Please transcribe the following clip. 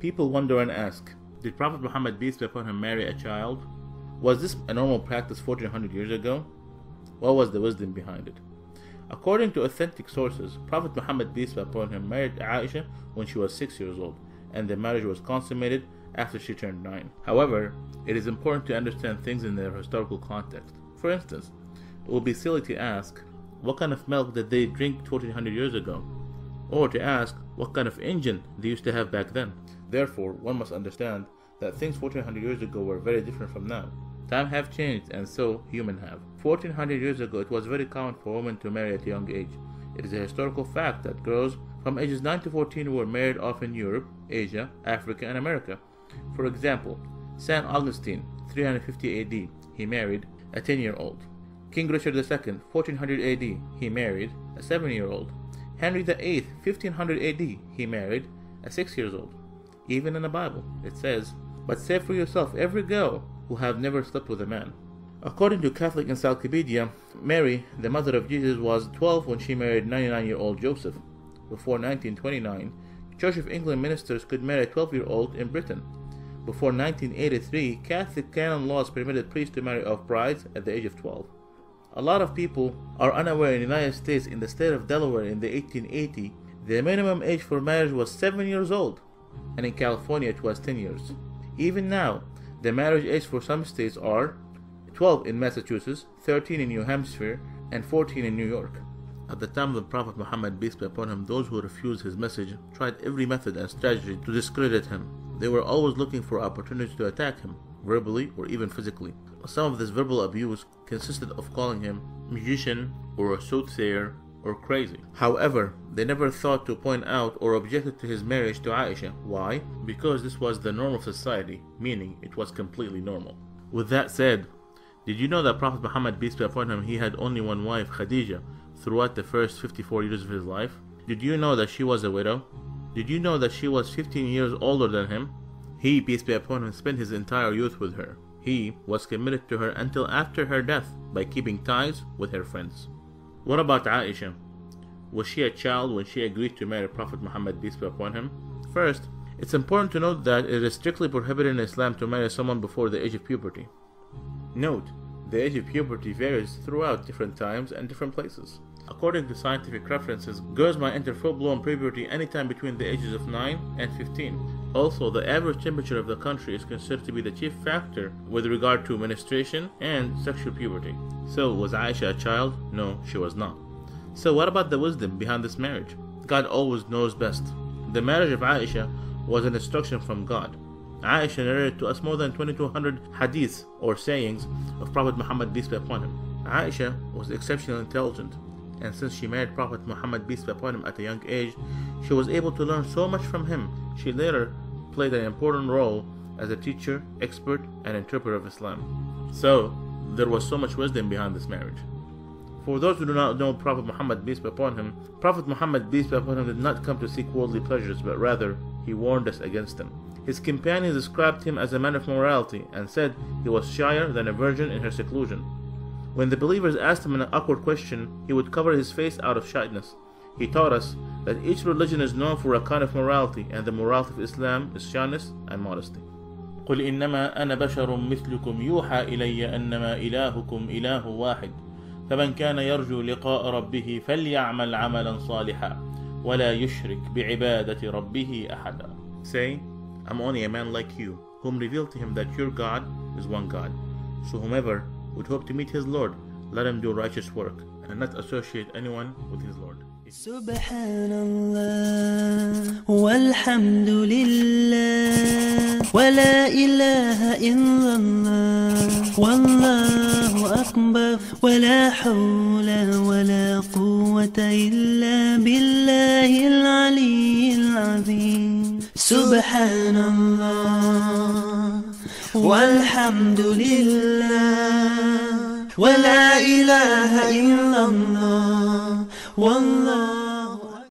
People wonder and ask, did Prophet Muhammad, peace be upon him, marry a child? Was this a normal practice 1400 years ago? What was the wisdom behind it? According to authentic sources, Prophet Muhammad, peace be upon him, married Aicha when she was 6 years old, and the marriage was consummated after she turned 9. However, it is important to understand things in their historical context. For instance, it would be silly to ask, what kind of milk did they drink 1400 years ago? Or to ask, what kind of engine they used to have back then? Therefore, one must understand that things 1400 years ago were very different from now. Time have changed, and so human have. 1400 years ago, it was very common for women to marry at a young age. It is a historical fact that girls from ages 9 to 14 were married off in Europe, Asia, Africa, and America. For example, St. Augustine, 350 AD, he married a 10-year-old. King Richard II, 1400 AD, he married a 7-year-old. Henry VIII, 1500 AD, he married a 6-year-old. Even in the Bible, it says, "But say for yourself every girl who have never slept with a man." According to Catholic Encyclopedia, Mary, the mother of Jesus, was 12 when she married 99-year-old Joseph. Before 1929, Church of England ministers could marry a 12-year-old in Britain. Before 1983, Catholic canon laws permitted priests to marry off brides at the age of 12. A lot of people are unaware in the United States, in the state of Delaware in the 1880, the minimum age for marriage was 7 years old, and in California it was 10 years. Even now, the marriage age for some states are 12 in Massachusetts, 13 in New Hampshire, and 14 in New York. At the time of the Prophet Muhammad, peace be upon him, those who refused his message tried every method and strategy to discredit him. They were always looking for opportunities to attack him, verbally or even physically. Some of this verbal abuse consisted of calling him magician or a soothsayer or crazy. However, they never thought to point out or objected to his marriage to Aicha. Why? Because this was the norm of society, meaning it was completely normal. With that said, did you know that Prophet Muhammad, peace be upon him, he had only one wife, Khadija, throughout the first 54 years of his life? Did you know that she was a widow? Did you know that she was 15 years older than him? He, peace be upon him, spent his entire youth with her. He was committed to her until after her death by keeping ties with her friends. What about Aicha? Was she a child when she agreed to marry Prophet Muhammad, peace be upon him? First, it's important to note that it is strictly prohibited in Islam to marry someone before the age of puberty. Note, the age of puberty varies throughout different times and different places. According to scientific references, girls might enter full-blown puberty anytime between the ages of 9 and 15. Also, the average temperature of the country is considered to be the chief factor with regard to menstruation and sexual puberty. So, was Aicha a child? No, she was not. So what about the wisdom behind this marriage? God always knows best. The marriage of Aicha was an instruction from God. Aicha narrated to us more than 2200 hadiths or sayings of Prophet Muhammad, peace be upon him. Aicha was exceptionally intelligent, and since she married Prophet Muhammad, peace be upon him, at a young age, she was able to learn so much from him. She later played an important role as a teacher, expert, and interpreter of Islam. So, there was so much wisdom behind this marriage. For those who do not know Prophet Muhammad, peace be upon him, Prophet Muhammad, peace be upon him, did not come to seek worldly pleasures, but rather, he warned us against them. His companions described him as a man of morality, and said he was shyer than a virgin in her seclusion. When the believers asked him an awkward question, he would cover his face out of shyness. He taught us that each religion is known for a kind of morality, and the morality of Islam is shyness and modesty. قُلْ إِنَّمَا أَنَا بَشَرٌ مِثْلُكُمْ يُوحَى إِلَيَّ أَنَّمَا إِلَهُكُمْ إِلَهٌ وَاحِدٌ فَمَنْ كَانَ يَرْجُو لِقَاءَ رَبِّهِ فَلْيَعْمَلْ عَمَلًا صَالِحًا وَلَا يُشْرِكْ بِعِبَادَةِ رَبِّهِ أَحَدًا. Say, I'm only a man like you, whom revealed to him that your God is one God. So whomever would hope to meet his Lord, let him do righteous work, and not associate anyone with his Lord. Subhanallah, walhamdulillah, wa la ilaha illallah, wallahu akbar, wa la hawla wa la quwwata illa billahi al-aliyyil azim. Subhanallah, walhamdulillah, wa la ilaha illallah, wallah.